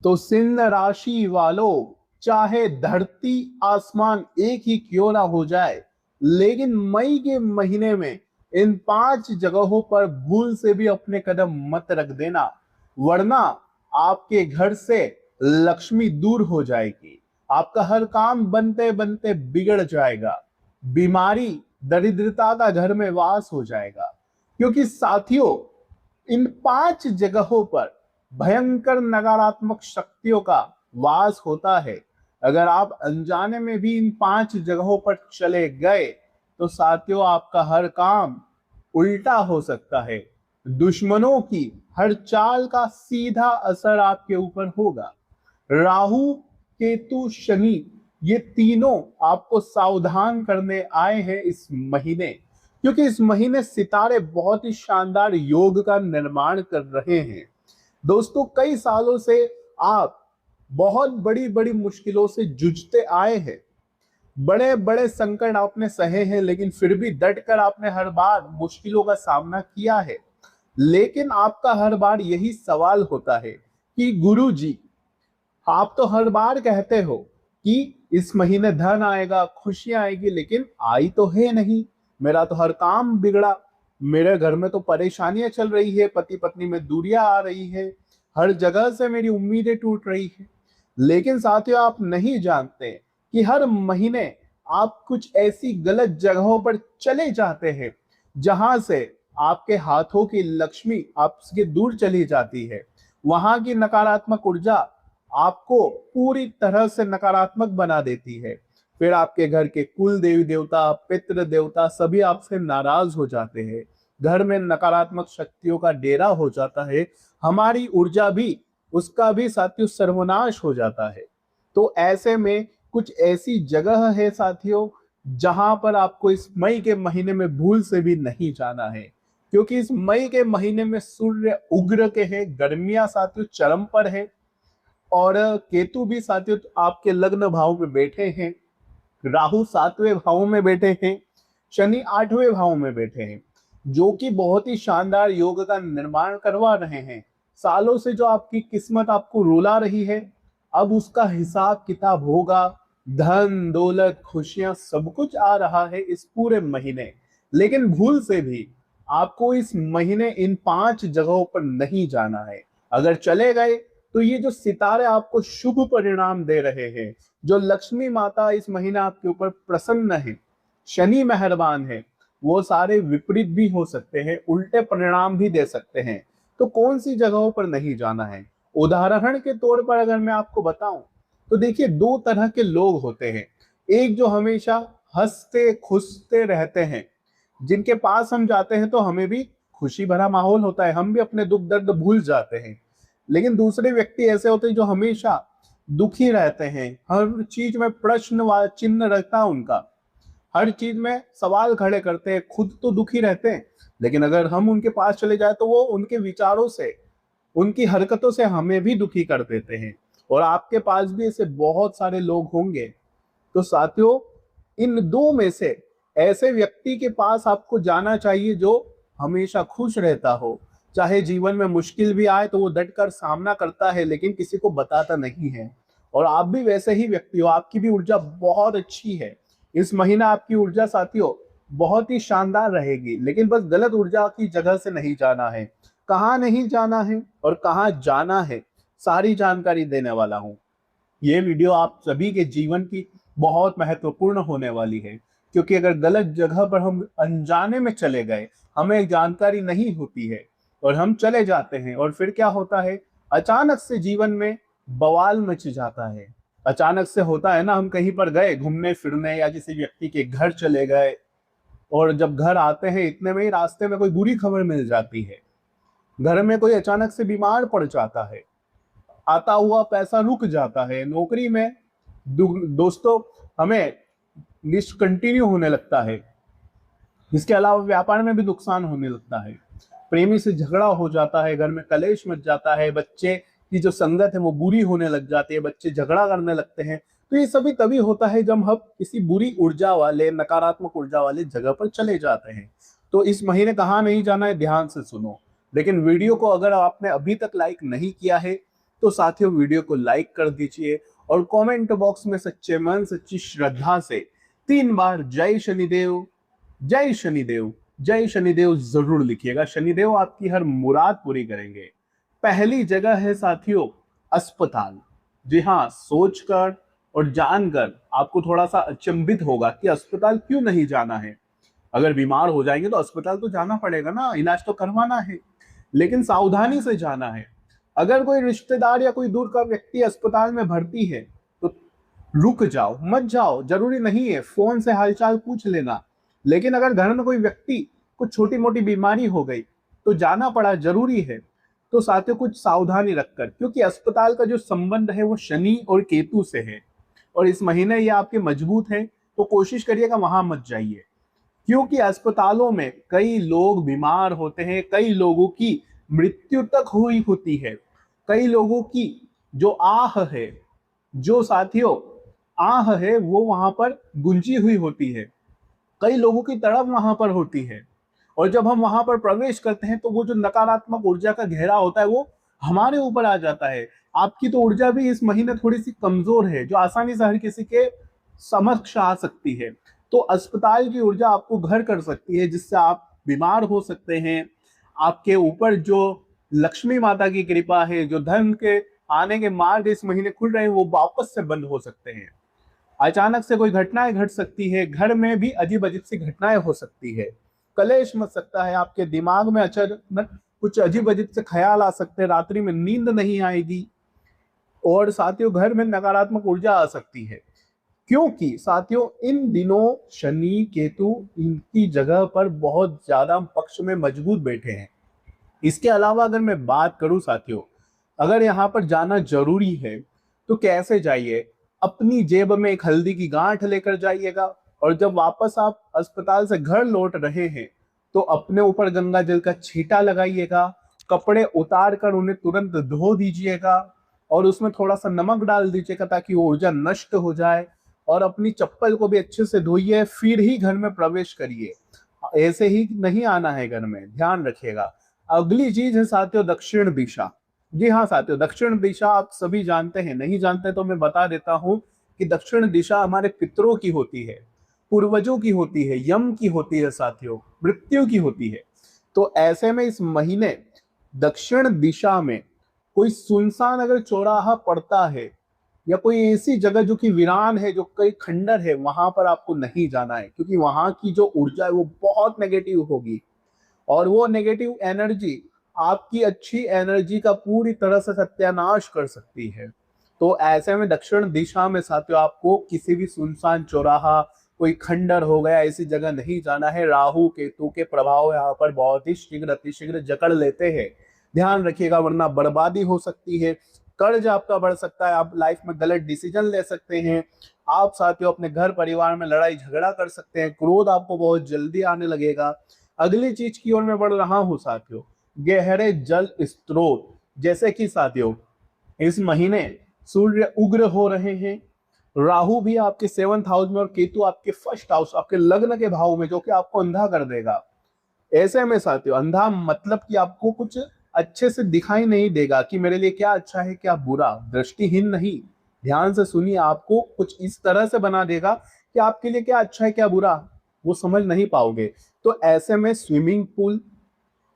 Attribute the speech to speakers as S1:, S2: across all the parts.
S1: तो सिंह राशि वालों, चाहे धरती आसमान एक ही क्यों ना हो जाए, लेकिन मई के महीने में इन 5 जगहों पर भूल से भी अपने कदम मत रख देना, वरना आपके घर से लक्ष्मी दूर हो जाएगी। आपका हर काम बनते बनते बिगड़ जाएगा। बीमारी, दरिद्रता का घर में वास हो जाएगा। क्योंकि साथियों, इन 5 जगहों पर भयंकर नकारात्मक शक्तियों का वास होता है। अगर आप अनजाने में भी इन 5 जगहों पर चले गए तो साथियों, आपका हर काम उल्टा हो सकता है। दुश्मनों की हर चाल का सीधा असर आपके ऊपर होगा। राहु, केतु, शनि, ये तीनों आपको सावधान करने आए हैं इस महीने। क्योंकि इस महीने सितारे बहुत ही शानदार योग का निर्माण कर रहे हैं। दोस्तों, कई सालों से आप बहुत बड़ी बड़ी मुश्किलों से जूझते आए हैं। बड़े बड़े संकट आपने सहे हैं, लेकिन फिर भी डटकर आपने हर बार मुश्किलों का सामना किया है। लेकिन आपका हर बार यही सवाल होता है कि गुरु जी, आप तो हर बार कहते हो कि इस महीने धन आएगा, खुशियां आएगी, लेकिन आई तो है नहीं। मेरा तो हर काम बिगड़ा। मेरे घर में तो परेशानियां चल रही है, पति पत्नी में दूरियां आ रही है, हर जगह से मेरी उम्मीदें टूट रही है। लेकिन साथियों, आप नहीं जानते कि हर महीने आप कुछ ऐसी गलत जगहों पर चले जाते हैं जहां से आपके हाथों की लक्ष्मी आपसे दूर चली जाती है। वहां की नकारात्मक ऊर्जा आपको पूरी तरह से नकारात्मक बना देती है। फिर आपके घर के कुल देवी देवता, पितृ देवता सभी आपसे नाराज हो जाते हैं। घर में नकारात्मक शक्तियों का डेरा हो जाता है। हमारी ऊर्जा भी, उसका भी साथियों सर्वनाश हो जाता है। तो ऐसे में कुछ ऐसी जगह है साथियों, जहां पर आपको इस मई के महीने में भूल से भी नहीं जाना है। क्योंकि इस मई के महीने में सूर्य उग्र के हैं, गर्मियां साथियों चरम पर है, और केतु भी साथियों आपके लग्न भाव में बैठे हैं। राहु 7वें भाव में बैठे हैं। शनि 8वें भाव में बैठे हैं, जो कि बहुत ही शानदार योग का निर्माण करवा रहे हैं। सालों से जो आपकी किस्मत आपको रुला रही है, अब उसका हिसाब किताब होगा। धन दौलत खुशियां सब कुछ आ रहा है इस पूरे महीने। लेकिन भूल से भी आपको इस महीने इन 5 जगहों पर नहीं जाना है। अगर चले गए तो ये जो सितारे आपको शुभ परिणाम दे रहे हैं, जो लक्ष्मी माता इस महीने आपके ऊपर प्रसन्न है, शनि मेहरबान है, वो सारे विपरीत भी हो सकते हैं, उल्टे परिणाम भी दे सकते हैं। तो कौन सी जगहों पर नहीं जाना है? उदाहरण के तौर पर अगर मैं आपको बताऊं तो देखिए, 2 तरह के लोग होते हैं। एक जो हमेशा हंसते खुशते रहते हैं, जिनके पास हम जाते हैं तो हमें भी खुशी भरा माहौल होता है, हम भी अपने दुख दर्द भूल जाते हैं। लेकिन दूसरे व्यक्ति ऐसे होते हैं जो हमेशा दुखी रहते हैं, हर चीज में प्रश्न चिन्ह रहता है उनका, हर चीज में सवाल खड़े करते हैं, खुद तो दुखी रहते हैं, लेकिन अगर हम उनके पास चले जाए तो वो उनके विचारों से, उनकी हरकतों से हमें भी दुखी कर देते हैं। और आपके पास भी ऐसे बहुत सारे लोग होंगे। तो साथियों, इन दो में से ऐसे व्यक्ति के पास आपको जाना चाहिए जो हमेशा खुश रहता हो। चाहे जीवन में मुश्किल भी आए तो वो डटकर सामना करता है, लेकिन किसी को बताता नहीं है। और आप भी वैसे ही व्यक्ति हो, आपकी भी ऊर्जा बहुत अच्छी है। इस महीना आपकी ऊर्जा साथियों बहुत ही शानदार रहेगी, लेकिन बस गलत ऊर्जा की जगह से नहीं जाना है। कहाँ नहीं जाना है और कहाँ जाना है, सारी जानकारी देने वाला हूँ। ये वीडियो आप सभी के जीवन की बहुत महत्वपूर्ण होने वाली है। क्योंकि अगर गलत जगह पर हम अनजाने में चले गए, हमें जानकारी नहीं होती है और हम चले जाते हैं, और फिर क्या होता है, अचानक से जीवन में बवाल मच जाता है। अचानक से होता है ना, हम कहीं पर गए घूमने फिरने या किसी व्यक्ति के घर चले गए, और जब घर आते हैं इतने में ही रास्ते में कोई बुरी खबर मिल जाती है। घर में कोई अचानक से बीमार पड़ जाता है, आता हुआ पैसा रुक जाता है, नौकरी में दोस्तों हमें डिसकंटिन्यू होने लगता है। इसके अलावा व्यापार में भी नुकसान होने लगता है, प्रेमी से झगड़ा हो जाता है, घर में कलेश मच जाता है, बच्चे की जो संगत है वो बुरी होने लग जाती है, बच्चे झगड़ा करने लगते हैं। तो ये सभी तभी होता है जब हम किसी बुरी ऊर्जा वाले, नकारात्मक ऊर्जा वाले जगह पर चले जाते हैं। तो इस महीने कहाँ नहीं जाना है, ध्यान से सुनो। लेकिन वीडियो को अगर आपने अभी तक लाइक नहीं किया है तो साथियों वीडियो को लाइक कर दीजिए और कमेंट बॉक्स में सच्चे मन सच्ची श्रद्धा से 3 बार जय शनिदेव जय शनिदेव जय शनिदेव जरूर लिखिएगा। शनिदेव आपकी हर मुराद पूरी करेंगे। पहली जगह है साथियों अस्पताल। जी हाँ, सोचकर और जानकर आपको थोड़ा सा अचंभित होगा कि अस्पताल क्यों नहीं जाना है। अगर बीमार हो जाएंगे तो अस्पताल तो जाना पड़ेगा ना, इलाज तो करवाना है, लेकिन सावधानी से जाना है। अगर कोई रिश्तेदार या कोई दूर का व्यक्ति अस्पताल में भर्ती है तो रुक जाओ, मत जाओ, जरूरी नहीं है, फोन से हालचाल पूछ लेना। लेकिन अगर घर में कोई व्यक्ति कुछ छोटी मोटी बीमारी हो गई तो जाना पड़ा, जरूरी है। तो साथियों कुछ सावधानी रखकर, क्योंकि अस्पताल का जो संबंध है वो शनि और केतु से है और इस महीने ये आपके मजबूत है, तो कोशिश करिएगा वहां मत जाइए। क्योंकि अस्पतालों में कई लोग बीमार होते हैं, कई लोगों की मृत्यु तक हुई होती है, कई लोगों की जो आह है, जो साथियों आह है वो वहां पर गुंजी हुई होती है, कई लोगों की तड़प वहां पर होती है। और जब हम वहां पर प्रवेश करते हैं तो वो जो नकारात्मक ऊर्जा का घेरा होता है वो हमारे ऊपर आ जाता है। आपकी तो ऊर्जा भी इस महीने थोड़ी सी कमजोर है, जो आसानी से हर किसी के समक्ष आ सकती है। तो अस्पताल की ऊर्जा आपको घर कर सकती है, जिससे आप बीमार हो सकते हैं। आपके ऊपर जो लक्ष्मी माता की कृपा है, जो धन के आने के मार्ग इस महीने खुल रहे हैं, वो वापस से बंद हो सकते हैं। अचानक से कोई घटनाएं घट सकती है, घर में भी अजीब अजीब सी घटनाएं हो सकती है, कलेश मच सकता है, आपके दिमाग में अचानक कुछ अजीब अजीब से ख्याल आ सकते हैं, रात्रि में नींद नहीं आएगी और साथियों घर में नकारात्मक ऊर्जा आ सकती है। क्योंकि साथियों इन दिनों शनि केतु इनकी जगह पर बहुत ज्यादा पक्ष में मजबूत बैठे हैं। इसके अलावा अगर मैं बात करूं साथियों, अगर यहाँ पर जाना जरूरी है तो कैसे जाइए, अपनी जेब में एक हल्दी की गांठ लेकर जाइएगा और जब वापस आप अस्पताल से घर लौट रहे हैं तो अपने ऊपर गंगा जल का छींटा लगाइएगा, कपड़े उतार कर उन्हें तुरंत धो दीजिएगा और उसमें थोड़ा सा नमक डाल दीजिएगा ताकि वो ऊर्जा नष्ट हो जाए। और अपनी चप्पल को भी अच्छे से धोइए, फिर ही घर में प्रवेश करिए, ऐसे ही नहीं आना है घर में, ध्यान रखिएगा। अगली चीज है साथियों दक्षिण दिशा। जी हाँ साथियों, दक्षिण दिशा आप सभी जानते हैं, नहीं जानते तो मैं बता देता हूं कि दक्षिण दिशा हमारे पितरों की होती है, पूर्वजों की होती है, यम की होती है साथियों, मृत्यु की होती है। तो ऐसे में इस महीने दक्षिण दिशा में कोई सुनसान अगर चौराहा पड़ता है या कोई ऐसी जगह जो कि वीरान है, जो कई खंडर है, वहां पर आपको नहीं जाना है, क्योंकि वहां की जो ऊर्जा है वो बहुत नेगेटिव होगी और वो नेगेटिव एनर्जी आपकी अच्छी एनर्जी का पूरी तरह से सत्यानाश कर सकती है। तो ऐसे में दक्षिण दिशा में साथियों आपको किसी भी सुनसान चौराहा, कोई खंडर हो गया, ऐसी जगह नहीं जाना है। राहु केतु के प्रभाव यहाँ पर बहुत ही शीघ्र अतिशीघ्र जकड़ लेते हैं, ध्यान रखिएगा, वरना बर्बादी हो सकती है, कर्ज आपका बढ़ सकता है, आप लाइफ में गलत डिसीजन ले सकते हैं, आप साथियों अपने घर परिवार में लड़ाई झगड़ा कर सकते हैं, क्रोध आपको बहुत जल्दी आने लगेगा। अगली चीज की ओर मैं बढ़ रहा हूं साथियों, गहरे जल स्रोत। जैसे कि साथियों इस महीने सूर्य उग्र हो रहे हैं, राहु भी आपके 7th हाउस में और केतु आपके 1st हाउस, आपके लग्न के भाव में, जो कि आपको अंधा कर देगा। ऐसे में साथियों अंधा मतलब कि आपको कुछ अच्छे से दिखाई नहीं देगा कि मेरे लिए क्या अच्छा है क्या बुरा, दृष्टिहीन नहीं, ध्यान से सुनिए, आपको कुछ इस तरह से बना देगा कि आपके लिए क्या अच्छा है क्या बुरा वो समझ नहीं पाओगे। तो ऐसे में स्विमिंग पूल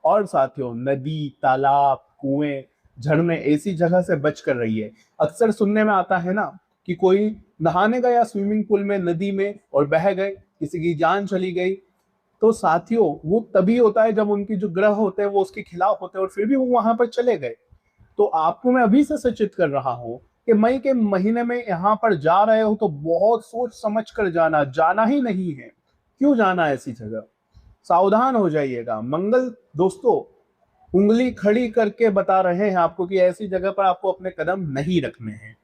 S1: और साथियों नदी, तालाब, कुएं, झरने, ऐसी जगह से बच कर रहिए। अक्सर सुनने में आता है ना कि कोई नहाने गया स्विमिंग पूल में, नदी में, और बह गए, किसी की जान चली गई। तो साथियों वो तभी होता है जब उनकी जो ग्रह होते हैं वो उसके खिलाफ होते हैं और फिर भी वो वहां पर चले गए। तो आपको मैं अभी से सचेत कर रहा हूं कि मई के महीने में यहाँ पर जा रहे हो तो बहुत सोच समझ कर जाना, जाना ही नहीं है। क्यों जाना है ऐसी जगह, सावधान हो जाइएगा। मंगल दोस्तों उंगली खड़ी करके बता रहे हैं आपको कि ऐसी जगह पर आपको अपने कदम नहीं रखने हैं।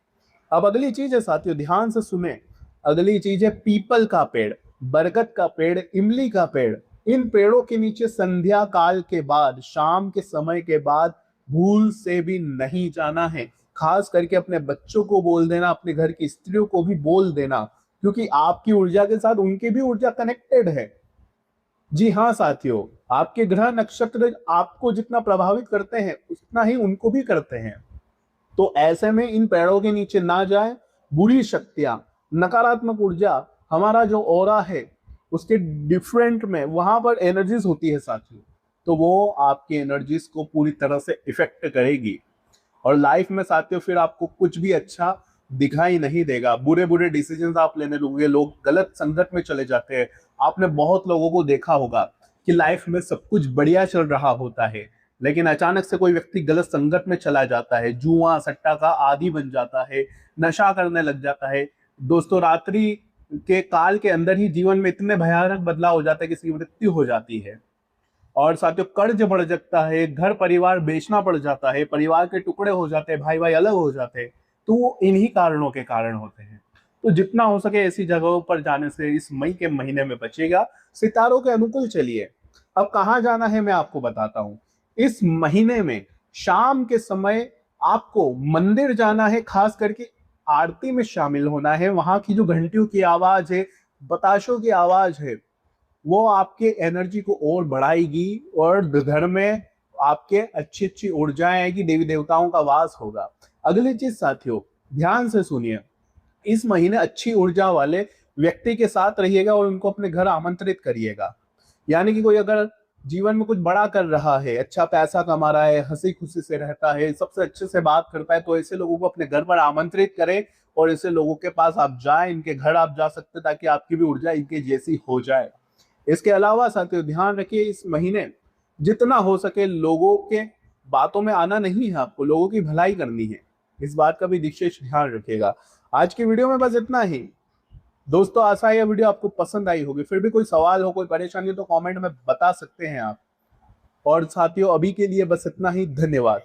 S1: अब अगली चीज है साथियों, ध्यान से सुने, अगली चीज है पीपल का पेड़, बरगद का पेड़, इमली का पेड़। इन पेड़ों के नीचे संध्या काल के बाद, शाम के समय के बाद भूल से भी नहीं जाना है। खास करके अपने बच्चों को बोल देना, अपने घर की स्त्रियों को भी बोल देना, क्योंकि आपकी ऊर्जा के साथ उनकी भी ऊर्जा कनेक्टेड है। जी हाँ साथियों, आपके ग्रह नक्षत्र आपको जितना प्रभावित करते हैं उतना ही उनको भी करते हैं। तो ऐसे में इन पेड़ों के नीचे ना जाए। बुरी शक्तियां, नकारात्मक ऊर्जा, हमारा जो ऑरा है उसके डिफरेंट में वहां पर एनर्जीज होती है साथियों, तो वो आपकी एनर्जीज को पूरी तरह से इफेक्ट करेगी और लाइफ में साथियों फिर आपको कुछ भी अच्छा दिखाई नहीं देगा। बुरे बुरे डिसीजंस आप लेने लगोगे, लोग गलत संगत में चले जाते हैं। आपने बहुत लोगों को देखा होगा कि लाइफ में सब कुछ बढ़िया चल रहा होता है, लेकिन अचानक से कोई व्यक्ति गलत संगत में चला जाता है, जुआ सट्टा का आदी बन जाता है, नशा करने लग जाता है। दोस्तों, रात्रि के काल के अंदर ही जीवन में इतने भयानक बदलाव हो जाता है, किसी की मृत्यु हो जाती है और साथियों कर्ज बढ़ जाता है, घर परिवार बेचना पड़ जाता है, परिवार के टुकड़े हो जाते हैं, भाई भाई अलग हो जाते हैं। तो वो इन्हीं कारणों के कारण होते हैं। तो जितना हो सके ऐसी जगहों पर जाने से इस मई के महीने में बचेगा। सितारों के अनुकूल चलिए। अब कहाँ जाना है मैं आपको बताता हूँ। इस महीने में शाम के समय आपको मंदिर जाना है, खास करके आरती में शामिल होना है। वहां की जो घंटियों की आवाज है, बताशों की आवाज है, वो आपके एनर्जी को और बढ़ाएगी और घर में आपके अच्छी अच्छी ऊर्जाएं आएगी, देवी देवताओं का वास होगा। अगली चीज साथियों, ध्यान से सुनिए। इस महीने अच्छी ऊर्जा वाले व्यक्ति के साथ रहिएगा और उनको अपने घर आमंत्रित करिएगा। यानी कि कोई अगर जीवन में कुछ बड़ा कर रहा है, अच्छा पैसा कमा रहा है, हंसी खुशी से रहता है, सबसे अच्छे से बात करता है, तो ऐसे लोगों को अपने घर पर आमंत्रित करें और ऐसे लोगों के पास आप जाएं, इनके घर आप जा सकते हैं ताकि आपकी भी ऊर्जा इनके जैसी हो जाए। इसके अलावा साथियों ध्यान रखिए, इस महीने जितना हो सके लोगों के बातों में आना नहीं है, आपको लोगों की भलाई करनी है। इस बात का भी विशेष ध्यान रखिएगा। आज की वीडियो में बस इतना ही। दोस्तों, आशा है यह वीडियो आपको पसंद आई होगी। फिर भी कोई सवाल हो, कोई परेशानी हो तो कमेंट में बता सकते हैं आप। और साथियों, अभी के लिए बस इतना ही। धन्यवाद।